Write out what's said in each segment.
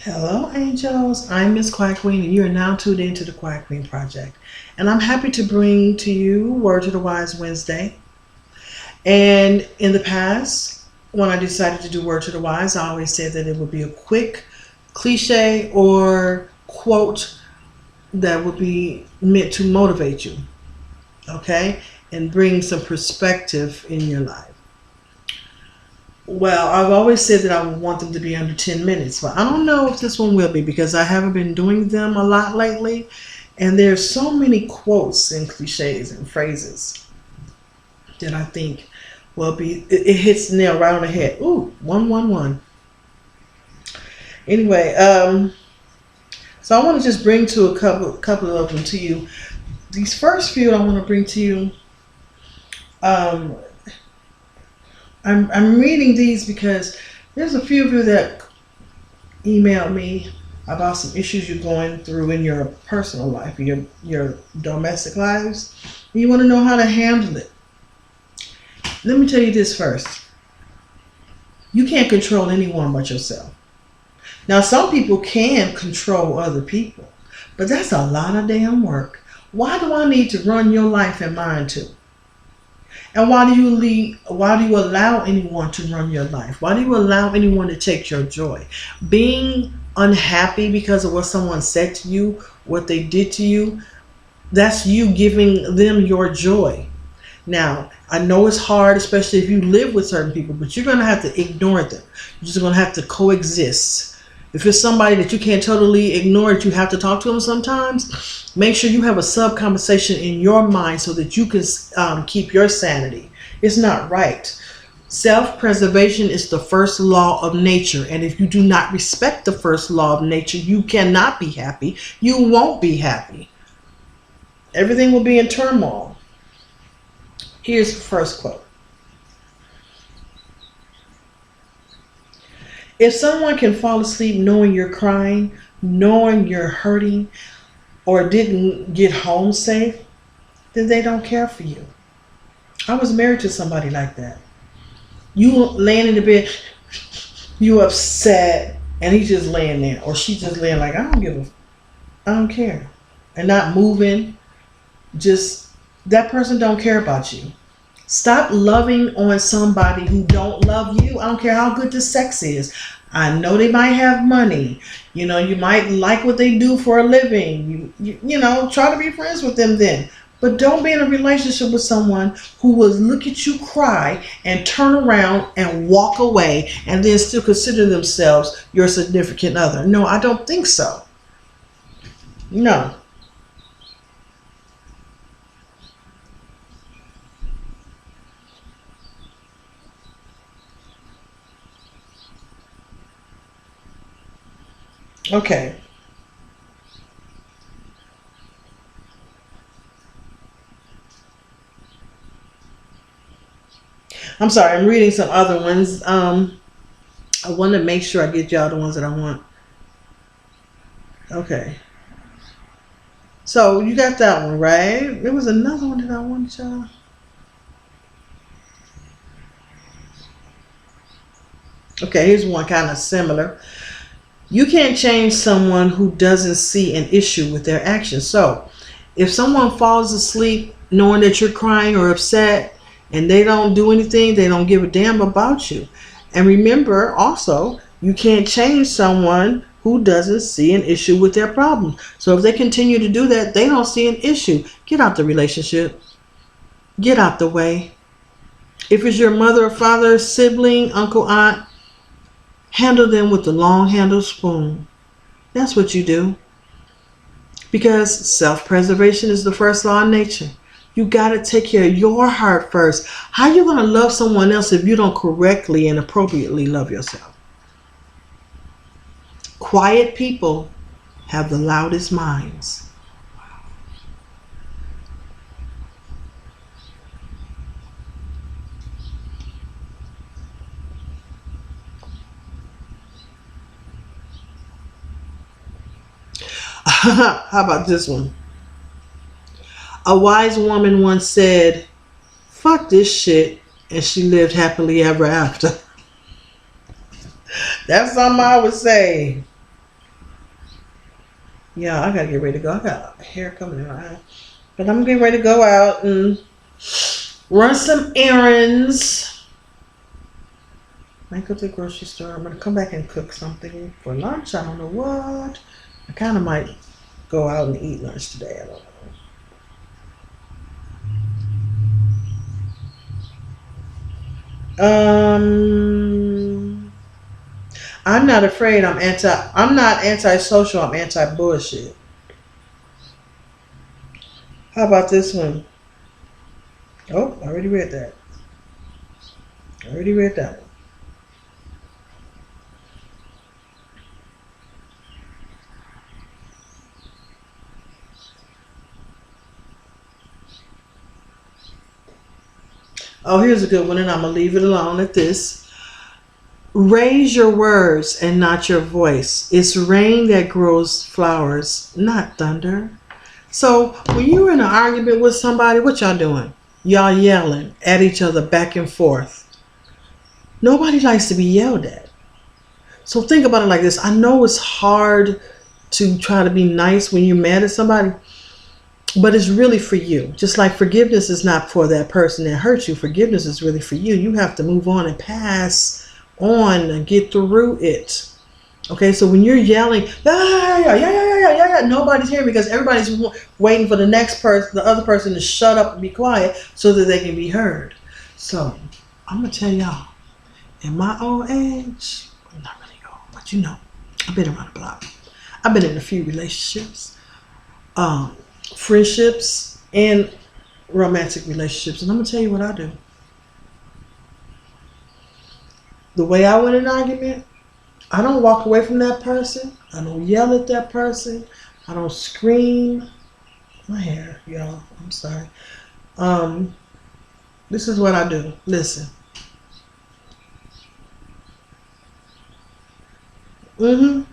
Hello, angels. I'm Miss Quiet Queen, and you are now tuned into the Quiet Queen Project. And I'm happy to bring to you Word to the Wise Wednesday. And in the past, when I decided to do Word to the Wise, I always said that it would be a quick cliche or quote that would be meant to motivate you, okay, and bring some perspective in your life. Well, I've always said that I would want them to be under 10 minutes, but I don't know if this one will be because I haven't been doing them a lot lately. And there's so many quotes and cliches and phrases that I think will be, it hits the nail right on the head. Ooh, 111. Anyway, so I want to just bring to a couple of them to you. These first few I want to bring to you. I'm reading these because there's a few of you that emailed me about some issues you're going through in your personal life, your domestic lives. And you want to know how to handle it. Let me tell you this first. You can't control anyone but yourself. Now, some people can control other people, but that's a lot of damn work. Why do I need to run your life and mine too? And why do you allow anyone to run your life? Why do you allow anyone to take your joy? Being unhappy because of what someone said to you, what they did to you, that's you giving them your joy. Now, I know it's hard, especially if you live with certain people, but you're going to have to ignore them. You're just going to have to coexist. If it's somebody that you can't totally ignore, that you have to talk to them sometimes, make sure you have a sub-conversation in your mind so that you can keep your sanity. It's not right. Self-preservation is the first law of nature. And if you do not respect the first law of nature, you cannot be happy. You won't be happy. Everything will be in turmoil. Here's the first quote. If someone can fall asleep knowing you're crying, knowing you're hurting, or didn't get home safe, then they don't care for you. I was married to somebody like that. You laying in the bed, you upset, and he's just laying there, or she's just laying like, I don't care, and not moving. Just that person don't care about you. Stop loving on somebody who don't love you. I don't care how good the sex is. I know they might have money. You know, you might like what they do for a living. You know, try to be friends with them then. But don't be in a relationship with someone who will look at you cry and turn around and walk away and then still consider themselves your significant other. No, I don't think so. No. Okay. I'm sorry, I'm reading some other ones. I want to make sure I get y'all the ones that I want. Okay. So you got that one, right? There was another one that I wanted y'all. Okay, here's one kind of similar. You can't change someone who doesn't see an issue with their actions. So if someone falls asleep knowing that you're crying or upset and they don't do anything, they don't give a damn about you. And remember also, you can't change someone who doesn't see an issue with their problem. So if they continue to do that, they don't see an issue. Get out the relationship. Get out the way. If it's your mother or father, sibling, uncle, aunt, handle them with the long handled spoon. That's what you do. Because self-preservation is the first law of nature. You got to take care of your heart first. How are you going to love someone else if you don't correctly and appropriately love yourself? Quiet people have the loudest minds. How about this one? A wise woman once said, fuck this shit, and she lived happily ever after. That's something I would say. Yeah, I gotta get ready to go. I got hair coming in my eye. But I'm getting ready to go out and run some errands. Might go to the grocery store. I'm gonna come back and cook something for lunch. I don't know what. I kind of might go out and eat lunch today. I don't know. I'm not afraid. I'm not antisocial. I'm anti-bullshit. How about this one? Oh, I already read that. I already read that one. Oh, here's a good one, and I'm going to leave it alone at this. Raise your words and not your voice. It's rain that grows flowers, not thunder. So when you're in an argument with somebody, what y'all doing? Y'all yelling at each other back and forth. Nobody likes to be yelled at. So think about it like this. I know it's hard to try to be nice when you're mad at somebody, but it's really for you. Just like forgiveness is not for that person that hurt you. Forgiveness is really for you. You have to move on and pass on and get through it. Okay, so when you're yelling, nobody's hearing because everybody's waiting for the next person, the other person to shut up and be quiet so that they can be heard. So I'm going to tell y'all, in my old age, I'm not really old, but you know, I've been around the block. I've been in a few relationships. Friendships and romantic relationships, and I'm gonna tell you what I do. The way I win an argument, I don't walk away from that person. I don't yell at that person. I don't scream. My hair, y'all. I'm sorry. This is what I do. Listen. I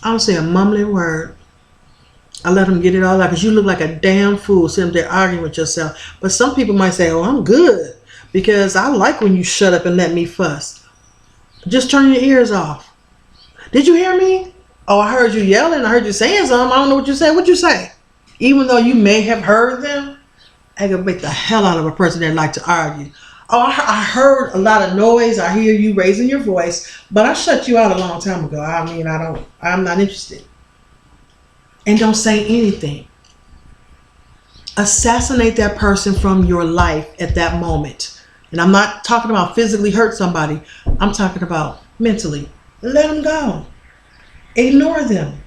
don't say a mumbling word. I let them get it all out because you look like a damn fool sitting there arguing with yourself. But some people might say, oh, I'm good because I like when you shut up and let me fuss. Just turn your ears off. Did you hear me? Oh, I heard you yelling. I heard you saying something. I don't know what you said. What'd you say? Even though you may have heard them, I can make the hell out of a person that like to argue. Oh, I heard a lot of noise. I hear you raising your voice, but I shut you out a long time ago. I mean, I'm not interested. And don't say anything. Assassinate that person from your life at that moment. And I'm not talking about physically hurt somebody. I'm talking about mentally. Let them go. Ignore them.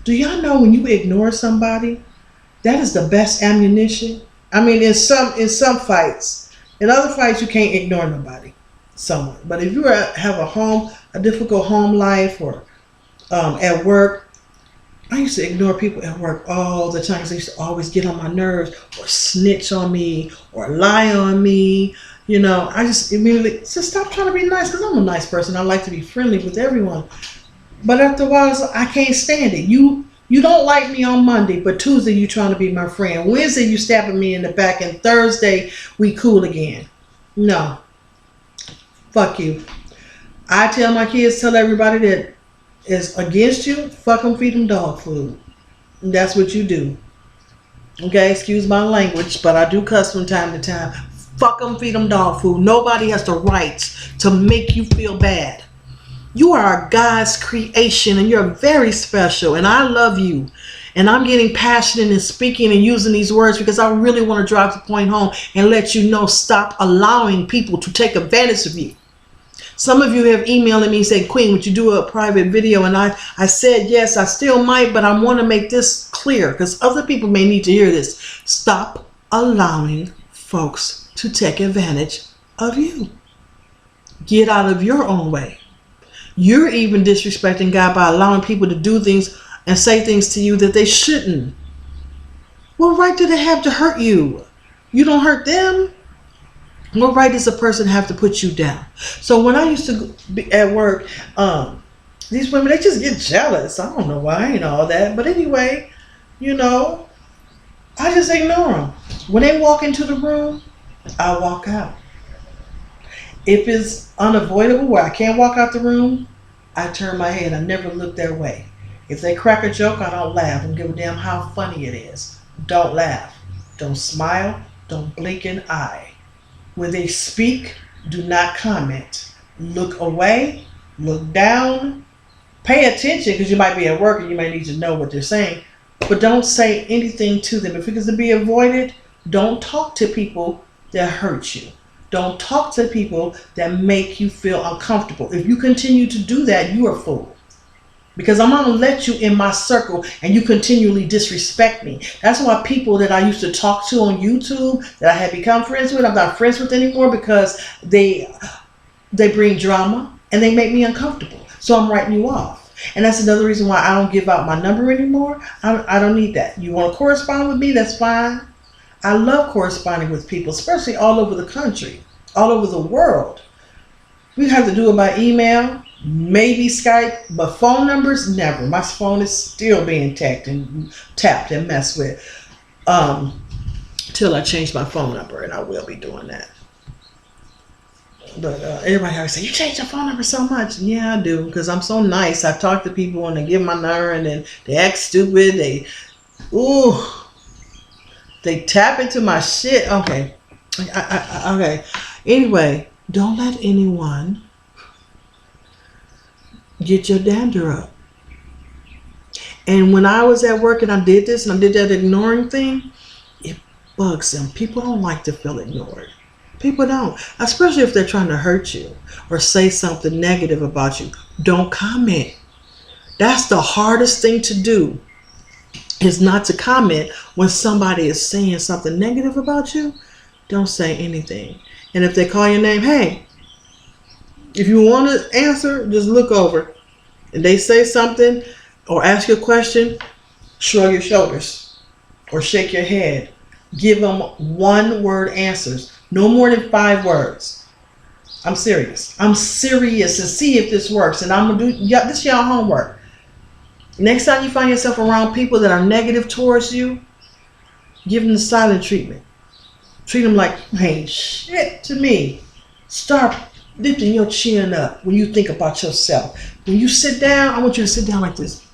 Do y'all know when you ignore somebody, that is the best ammunition? I mean, in some fights. In other fights, you can't ignore nobody. Someone. But if you have a difficult home life or at work, I used to ignore people at work all the time because they used to always get on my nerves or snitch on me or lie on me. You know, I just immediately just stop trying to be nice because I'm a nice person. I like to be friendly with everyone. But after a while, I can't stand it. You don't like me on Monday, but Tuesday you trying to be my friend. Wednesday you stabbing me in the back, and Thursday we cool again. No. Fuck you. I tell my kids, tell everybody that is against you, fuck them, feed them dog food. And that's what you do. Okay, excuse my language, but I do cuss from time to time. Fuck them, feed them dog food. Nobody has the right to make you feel bad. You are God's creation and you're very special and I love you. And I'm getting passionate and speaking and using these words because I really want to drive the point home and let you know, stop allowing people to take advantage of you. Some of you have emailed me and said, Queen, would you do a private video? And I said, yes, I still might, but I want to make this clear because other people may need to hear this. Stop allowing folks to take advantage of you. Get out of your own way. You're even disrespecting God by allowing people to do things and say things to you that they shouldn't. What right do they have to hurt you? You don't hurt them. What right does a person have to put you down? So when I used to be at work, these women, they just get jealous. I don't know why and all that. But anyway, you know, I just ignore them. When they walk into the room, I walk out. If it's unavoidable where I can't walk out the room, I turn my head. I never look their way. If they crack a joke, I don't laugh. I don't give a damn how funny it is. Don't laugh. Don't smile. Don't blink an eye. When they speak, do not comment. Look away. Look down. Pay attention because you might be at work and you might need to know what they're saying. But don't say anything to them. If it is to be avoided, don't talk to people that hurt you. Don't talk to people that make you feel uncomfortable. If you continue to do that, you are a fool. Because I'm going to let you in my circle and you continually disrespect me. That's why people that I used to talk to on YouTube that I had become friends with, I'm not friends with anymore because they bring drama and they make me uncomfortable. So I'm writing you off. And that's another reason why I don't give out my number anymore. I don't need that. You want to correspond with me? That's fine. I love corresponding with people, especially all over the country, all over the world. We have to do it by email, maybe Skype, but phone numbers, never. My phone is still being tapped and messed with till I change my phone number, and I will be doing that. But everybody always say, you change your phone number so much. Yeah, I do, because I'm so nice. I talk to people and they give my number and then they act stupid. They tap into my shit. Okay. Okay. Anyway, don't let anyone get your dander up. And when I was at work and I did this and I did that ignoring thing, it bugs them. People don't like to feel ignored. People don't. Especially if they're trying to hurt you or say something negative about you. Don't comment. That's the hardest thing to do. Is not to comment when somebody is saying something negative about you. Don't say anything. And if they call your name, hey, if you want to answer, just look over. And they say something or ask you a question, shrug your shoulders or shake your head. Give them 1-word answers. No more than 5 words. I'm serious. I'm serious and see if this works. And I'm going to do this is y'all homework. Next time you find yourself around people that are negative towards you, give them the silent treatment. Treat them like, hey, shit to me. Start lifting your chin up when you think about yourself. When you sit down, I want you to sit down like this.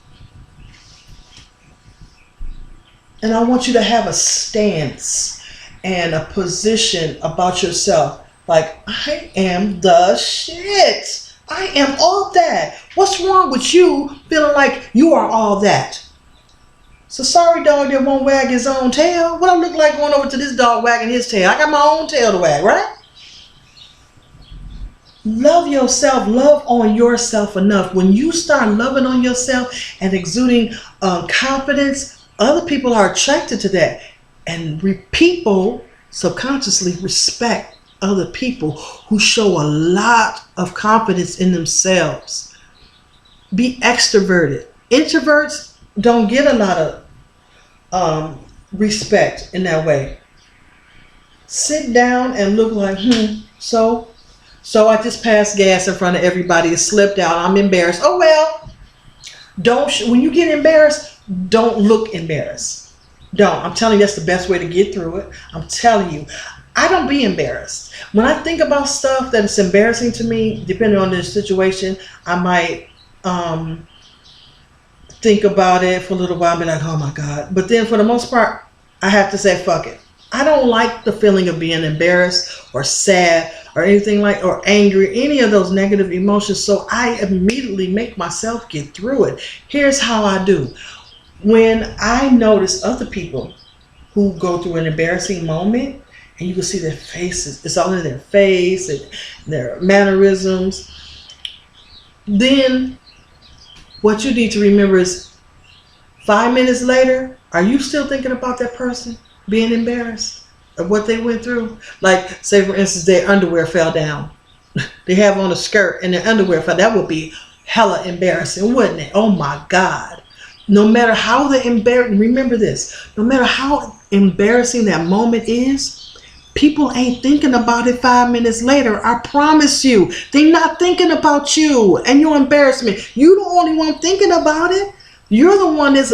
And I want you to have a stance and a position about yourself. Like, I am the shit. I am all that. What's wrong with you feeling like you are all that? So sorry dog that won't wag his own tail. What I look like going over to this dog wagging his tail? I got my own tail to wag, right? Love yourself. Love on yourself enough. When you start loving on yourself and exuding confidence, other people are attracted to that. And people subconsciously respect other people who show a lot of confidence in themselves. Be extroverted. Introverts don't get a lot of respect in that way. Sit down and look like, so I just passed gas in front of everybody. It slipped out. I'm embarrassed. Oh well. When you get embarrassed, don't look embarrassed. Don't. I'm telling you, that's the best way to get through it. I'm telling you. I don't be embarrassed. When I think about stuff that is embarrassing to me, depending on the situation, I might think about it for a little while and be like, oh my God. But then for the most part, I have to say, fuck it. I don't like the feeling of being embarrassed or sad or anything or angry, any of those negative emotions. So I immediately make myself get through it. Here's how I do. When I notice other people who go through an embarrassing moment, and you can see their faces, it's all in their face and their mannerisms. Then what you need to remember is 5 minutes later, are you still thinking about that person being embarrassed of what they went through? Like, say for instance, their underwear fell down. They have on a skirt and their underwear fell. That would be hella embarrassing, wouldn't it? Oh my God. No matter how remember this, no matter how embarrassing that moment is, people ain't thinking about it 5 minutes later. I promise you. They're not thinking about you and your embarrassment. You the only one thinking about it. You're the one that's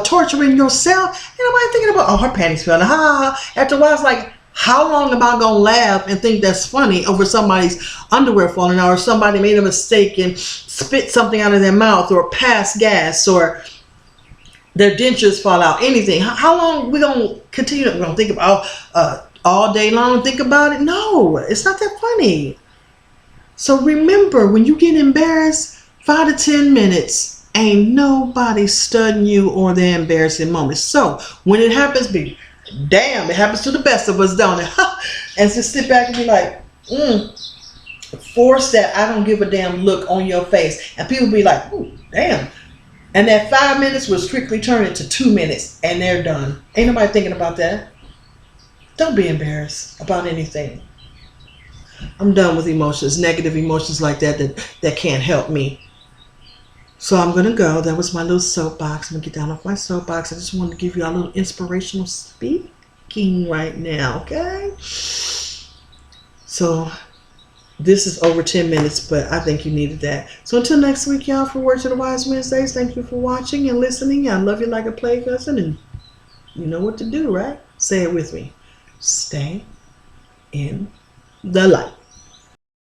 torturing yourself. And nobody thinking about, oh, her panties fell down. Ha ha ha. After a while, it's like, How long am I gonna laugh and think that's funny over somebody's underwear falling out, or somebody made a mistake and spit something out of their mouth, or pass gas, or their dentures fall out, anything? How long we gonna continue? We're gonna think about all day long, think about it? No, it's not that funny. So remember, when you get embarrassed, 5 to 10 minutes, ain't nobody studying you or the embarrassing moments. So when it happens, be damn, it happens to the best of us, don't it? And just sit back and be like, force that I don't give a damn look on your face. And people be like, ooh, damn. And that 5 minutes will strictly turn into 2 minutes and they're done. Ain't nobody thinking about that. Don't be embarrassed about anything. I'm done with emotions, negative emotions like that can't help me. So I'm going to go. That was my little soapbox. I'm going to get down off my soapbox. I just wanted to give you a little inspirational speaking right now, okay? So this is over 10 minutes, but I think you needed that. So until next week, y'all, for Words of the Wise Wednesdays, thank you for watching and listening. I love you like a play cousin, and you know what to do, right? Say it with me. Stay in the light.